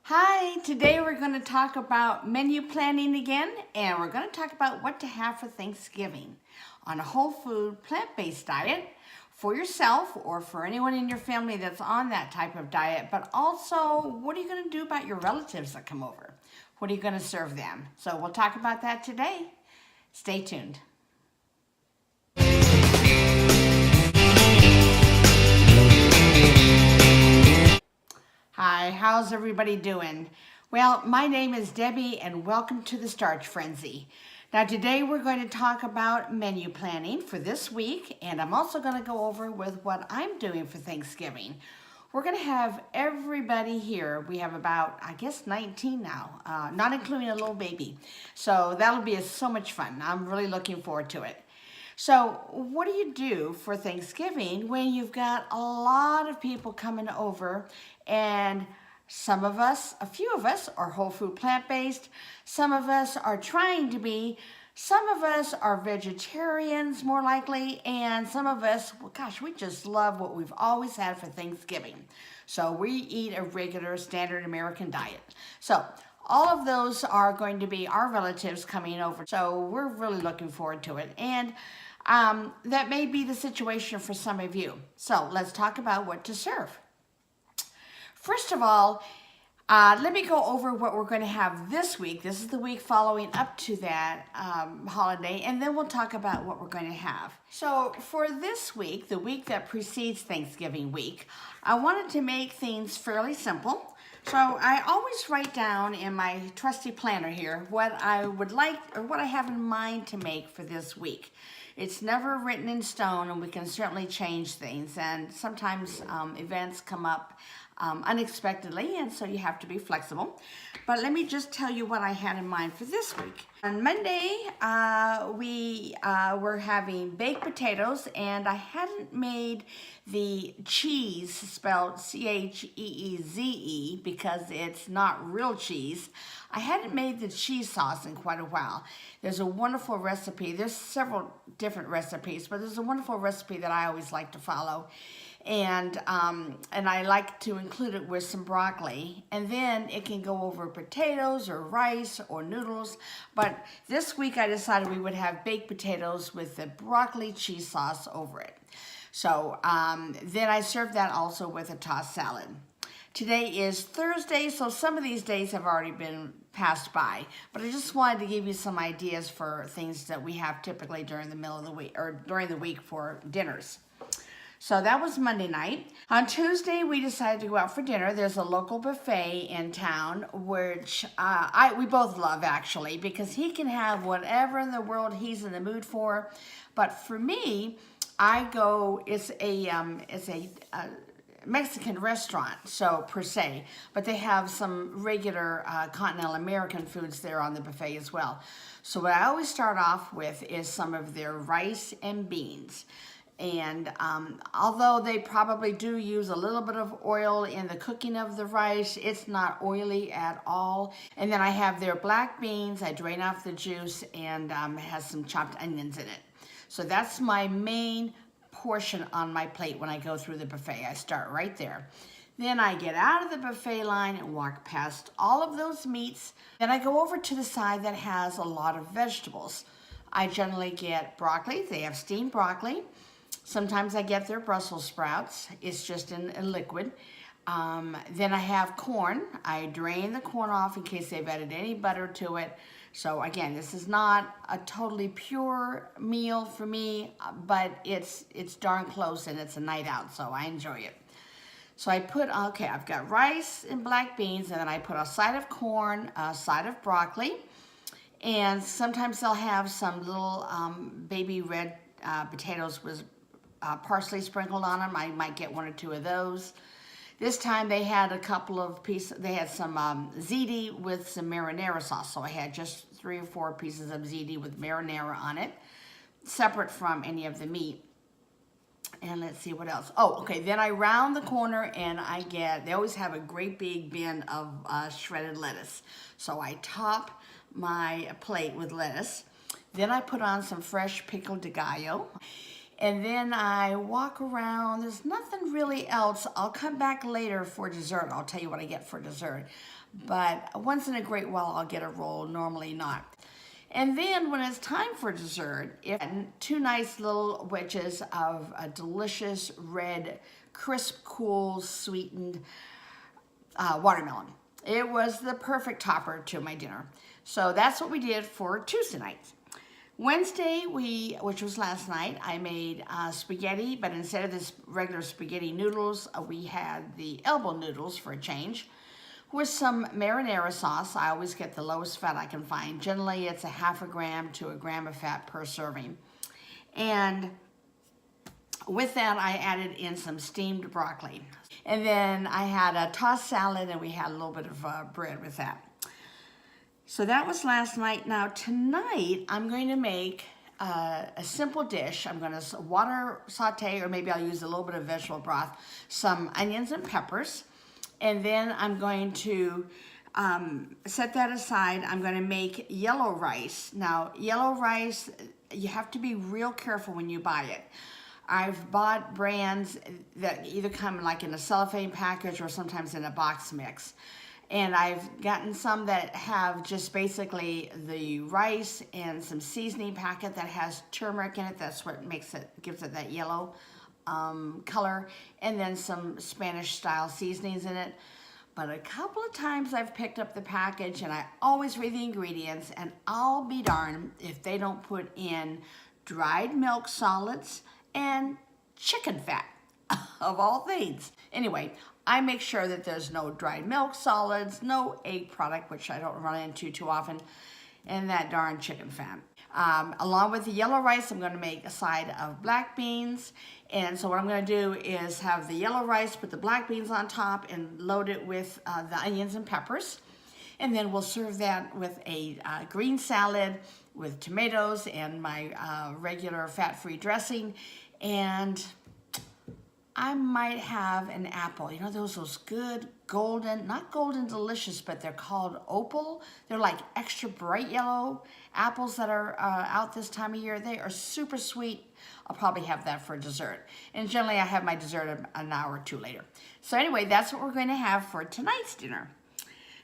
Hi, today we're going to talk about menu planning again, and we're going to talk about what to have for Thanksgiving on a whole food, plant-based diet for yourself or for anyone in your family that's on that type of diet, but also what are you going to do about your relatives that come over? What are you going to serve them? So we'll talk about that today. Stay tuned. Hi, how's everybody doing? Well, my name is Debbie and welcome to the Starch Frenzy. Now today we're going to talk about menu planning for this week, and I'm also going to go over with what I'm doing for Thanksgiving. We're going to have everybody here. We have about, I guess, 19 now, not including a little baby. So that'll be so much fun. I'm really looking forward to it. So what do you do for Thanksgiving when you've got a lot of people coming over, and some of us, a few of us, are whole food plant-based, some of us are trying to be, some of us are vegetarians more likely, and some of us, well, gosh, we just love what we've always had for Thanksgiving. So we eat a regular standard American diet. So all of those are going to be our relatives coming over. So we're really looking forward to it. And that may be the situation for some of you. So let's talk about what to serve. First of all, let me go over what we're going to have this week. This is the week following up to that holiday, and then we'll talk about what we're going to have. So for this week, the week that precedes Thanksgiving week, I wanted to make things fairly simple. So I always write down in my trusty planner here what I would like or what I have in mind to make for this week. It's never written in stone, and we can certainly change things, and sometimes events come up unexpectedly, and so you have to be flexible. But let me just tell you what I had in mind for this week. On Monday, we were having baked potatoes, and I hadn't made the cheese, spelled C-H-E-E-Z-E, because it's not real cheese. I hadn't made the cheese sauce in quite a while. There's a wonderful recipe. There's several different recipes, but there's a wonderful recipe that I always like to follow. And I like to include it with some broccoli, and then it can go over potatoes or rice or noodles. But this week I decided we would have baked potatoes with the broccoli cheese sauce over it. So then I served that also with a tossed salad. Today is Thursday, so some of these days have already been passed by, but I just wanted to give you some ideas for things that we have typically during the middle of the week or during the week for dinners. So that was Monday night. On Tuesday, we decided to go out for dinner. There's a local buffet in town, which we both love, actually, because he can have whatever in the world he's in the mood for. But for me, it's a Mexican restaurant, so per se, but they have some regular continental American foods there on the buffet as well. So what I always start off with is some of their rice and beans. And although they probably do use a little bit of oil in the cooking of the rice, it's not oily at all. And then I have their black beans. I drain off the juice, and it has some chopped onions in it. So that's my main portion on my plate when I go through the buffet. I start right there. Then I get out of the buffet line and walk past all of those meats. Then I go over to the side that has a lot of vegetables. I generally get broccoli. They have steamed broccoli. Sometimes I get their Brussels sprouts. It's just in a liquid. Then I have corn. I drain the corn off in case they've added any butter to it. So again, this is not a totally pure meal for me, but it's darn close, and it's a night out, so I enjoy it. So I put, okay, I've got rice and black beans, and then I put a side of corn, a side of broccoli, and sometimes they'll have some little baby red potatoes with parsley sprinkled on them. I might get one or two of those. This time they had a couple of pieces, they had some ziti with some marinara sauce. So I had just 3 or 4 pieces of ziti with marinara on it, separate from any of the meat. And let's see what else. Oh, okay, then I round the corner and they always have a great big bin of shredded lettuce. So I top my plate with lettuce. Then I put on some fresh pickled de gallo. And then I walk around. There's nothing really else. I'll come back later for dessert. I'll tell you what I get for dessert. But once in a great while, I'll get a roll, normally not. And then when it's time for dessert, two nice little wedges of a delicious red, crisp, cool, sweetened watermelon. It was the perfect topper to my dinner. So that's what we did for Tuesday night. Wednesday, which was last night, I made spaghetti, but instead of this regular spaghetti noodles, we had the elbow noodles for a change, with some marinara sauce. I always get the lowest fat I can find. Generally, it's 0.5 gram to 1 gram of fat per serving. And with that, I added in some steamed broccoli. And then I had a tossed salad, and we had a little bit of bread with that. So that was last night. Now tonight, I'm going to make a simple dish. I'm going to water saute, or maybe I'll use a little bit of vegetable broth, some onions and peppers. And then I'm going to set that aside. I'm going to make yellow rice. Now, yellow rice, you have to be real careful when you buy it. I've bought brands that either come like in a cellophane package or sometimes in a box mix. And I've gotten some that have just basically the rice and some seasoning packet that has turmeric in it. That's what gives it that yellow color, and then some Spanish style seasonings in it. But a couple of times I've picked up the package and I always read the ingredients, and I'll be darned if they don't put in dried milk solids and chicken fat, of all things. Anyway, I make sure that there's no dried milk solids, no egg product, which I don't run into too often, and that darn chicken fat. Along with the yellow rice, I'm going to make a side of black beans. And so what I'm going to do is have the yellow rice, put the black beans on top, and load it with the onions and peppers. And then we'll serve that with a green salad with tomatoes and my regular fat-free dressing. And I might have an apple. You know, those good golden, not golden delicious, but they're called opal. They're like extra bright yellow apples that are out this time of year. They are super sweet. I'll probably have that for dessert. And generally I have my dessert an hour or two later. So anyway, that's what we're going to have for tonight's dinner.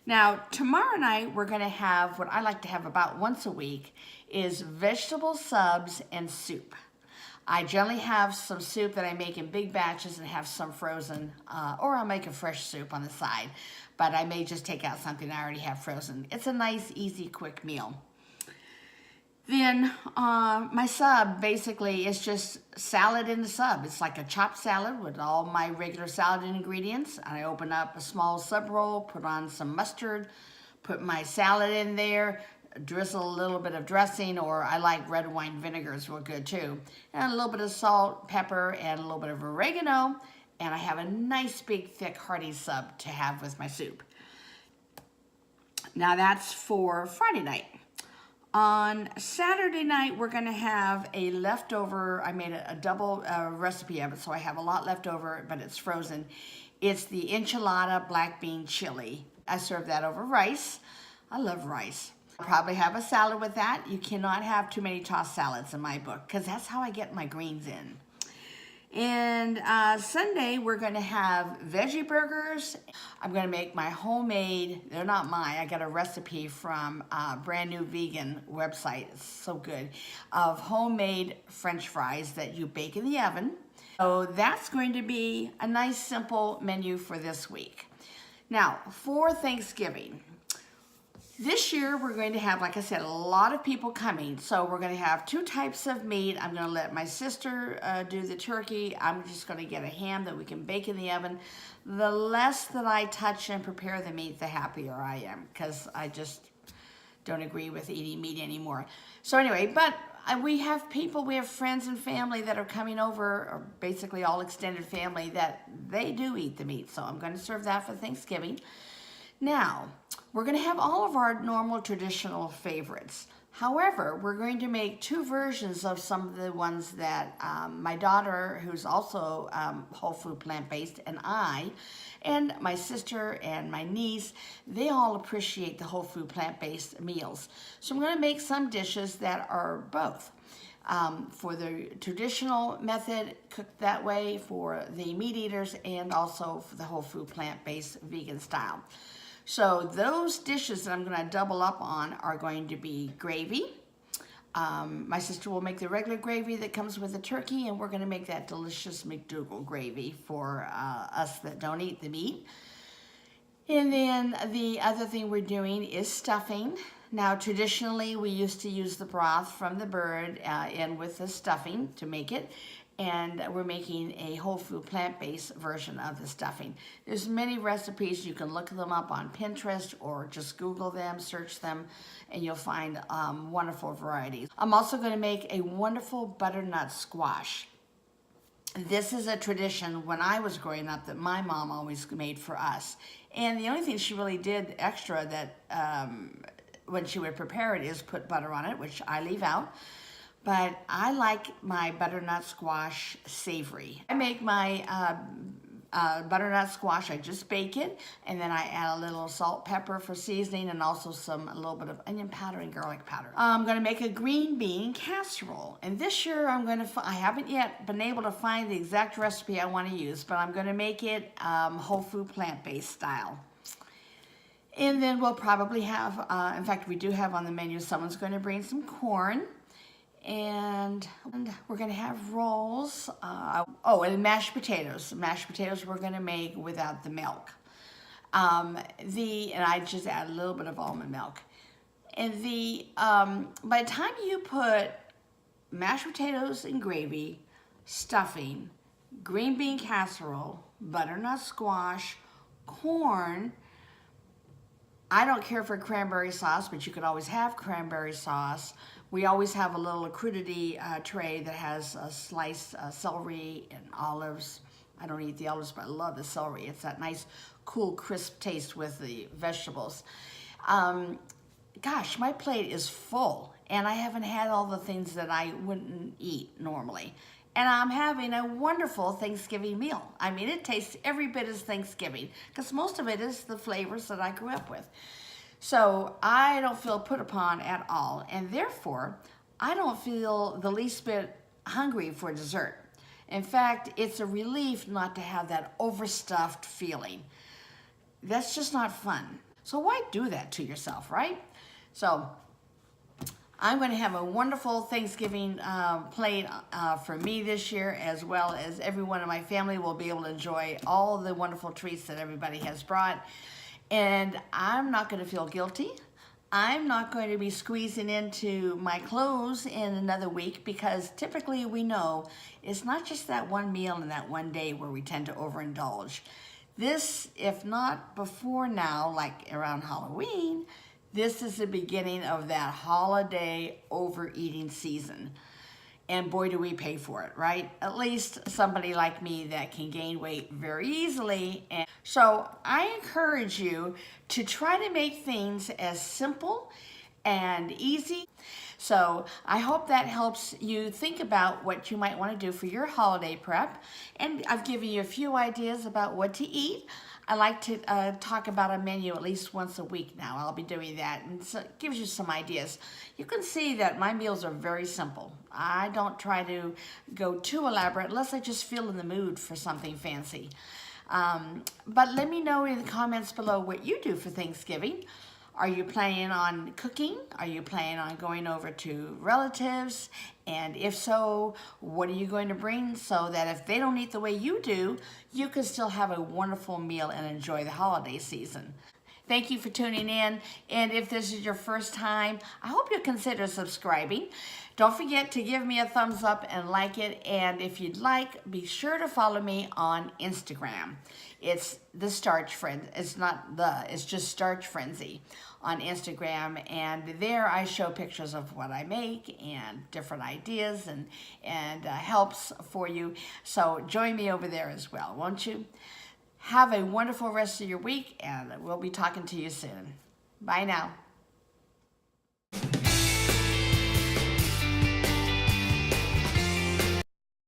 Now, tomorrow night we're going to have what I like to have about once a week is vegetable subs and soup. I generally have some soup that I make in big batches and have some frozen, or I'll make a fresh soup on the side, but I may just take out something I already have frozen. It's a nice, easy, quick meal. Then my sub basically is just salad in the sub. It's like a chopped salad with all my regular salad ingredients. I open up a small sub roll, put on some mustard, put my salad in there, drizzle a little bit of dressing, or I like red wine vinegar is real good too. And a little bit of salt, pepper, and a little bit of oregano. And I have a nice big thick hearty sub to have with my soup. Now that's for Friday night. On Saturday night, we're going to have a leftover. I made a double recipe of it, so I have a lot left over, but it's frozen. It's the enchilada black bean chili. I serve that over rice. I love rice. I'll probably have a salad with that. You cannot have too many tossed salads in my book, because that's how I get my greens in. And Sunday, we're going to have veggie burgers. I'm going to make my homemade, they're not mine, I got a recipe from a brand new vegan website, it's so good, of homemade French fries that you bake in the oven. So that's going to be a nice simple menu for this week. Now, for Thanksgiving, this year, we're going to have, like I said, a lot of people coming. So we're going to have 2 types of meat. I'm going to let my sister do the turkey. I'm just going to get a ham that we can bake in the oven. The less that I touch and prepare the meat, the happier I am, because I just don't agree with eating meat anymore. So anyway, but we have people, we have friends and family that are coming over, or basically all extended family, that they do eat the meat. So I'm going to serve that for Thanksgiving. Now, we're going to have all of our normal traditional favorites. However, we're going to make 2 versions of some of the ones that my daughter, who's also whole food plant-based, and my sister and my niece, they all appreciate the whole food plant-based meals. So I'm going to make some dishes that are both. for the traditional method, cooked that way for the meat eaters, and also for the whole food plant-based vegan style. So those dishes that I'm going to double up on are going to be gravy. My sister will make the regular gravy that comes with the turkey, and we're going to make that delicious McDougal gravy for us that don't eat the meat. And then the other thing we're doing is stuffing. Now, traditionally, we used to use the broth from the bird in with the stuffing to make it, and we're making a whole food plant-based version of the stuffing. There's many recipes. You can look them up on Pinterest or just Google them, search them, and you'll find wonderful varieties. I'm also going to make a wonderful butternut squash. This is a tradition when I was growing up that my mom always made for us. And the only thing she really did extra that when she would prepare it is put butter on it, which I leave out. But I like my butternut squash savory. I make my butternut squash, I just bake it, and then I add a little salt, pepper for seasoning, and also a little bit of onion powder and garlic powder. I'm gonna make a green bean casserole. And this year I haven't yet been able to find the exact recipe I wanna use, but I'm gonna make it whole food plant-based style. And then we'll probably have, in fact, we do have on the menu, someone's gonna bring some corn. And we're gonna have rolls. And mashed potatoes. Mashed potatoes we're gonna make without the milk. And I just add a little bit of almond milk. And by the time you put mashed potatoes and gravy, stuffing, green bean casserole, butternut squash, corn, I don't care for cranberry sauce, but you could always have cranberry sauce. We always have a little crudity tray that has a sliced celery and olives. I don't eat the olives, but I love the celery. It's that nice, cool, crisp taste with the vegetables. Gosh, my plate is full, and I haven't had all the things that I wouldn't eat normally. And I'm having a wonderful Thanksgiving meal. I mean, it tastes every bit as Thanksgiving, because most of it is the flavors that I grew up with. So I don't feel put upon at all, and therefore, I don't feel the least bit hungry for dessert. In fact, it's a relief not to have that overstuffed feeling. That's just not fun. So why do that to yourself, right? So I'm going to have a wonderful Thanksgiving plate for me this year, as well as everyone in my family will be able to enjoy all the wonderful treats that everybody has brought. And I'm not going to feel guilty. I'm not going to be squeezing into my clothes in another week, because typically we know it's not just that one meal and that one day where we tend to overindulge. This, if not before now, like around Halloween, this is the beginning of that holiday overeating season. And boy, do we pay for it, right? At least somebody like me that can gain weight very easily. And so I encourage you to try to make things as simple and easy. So I hope that helps you think about what you might want to do for your holiday prep. And I've given you a few ideas about what to eat. I like to talk about a menu at least once a week now. I'll be doing that, and so it gives you some ideas. You can see that my meals are very simple. I don't try to go too elaborate unless I just feel in the mood for something fancy. But let me know in the comments below what you do for Thanksgiving. Are you planning on cooking? Are you planning on going over to relatives? And if so, what are you going to bring so that if they don't eat the way you do, you can still have a wonderful meal and enjoy the holiday season? Thank you for tuning in. And if this is your first time, I hope you'll consider subscribing. Don't forget to give me a thumbs up and like it. And if you'd like, be sure to follow me on Instagram. It's the Starch Frenzy. It's just Starch Frenzy on Instagram. And there I show pictures of what I make and different ideas and helps for you. So join me over there as well, won't you? Have a wonderful rest of your week, and we'll be talking to you soon. Bye now.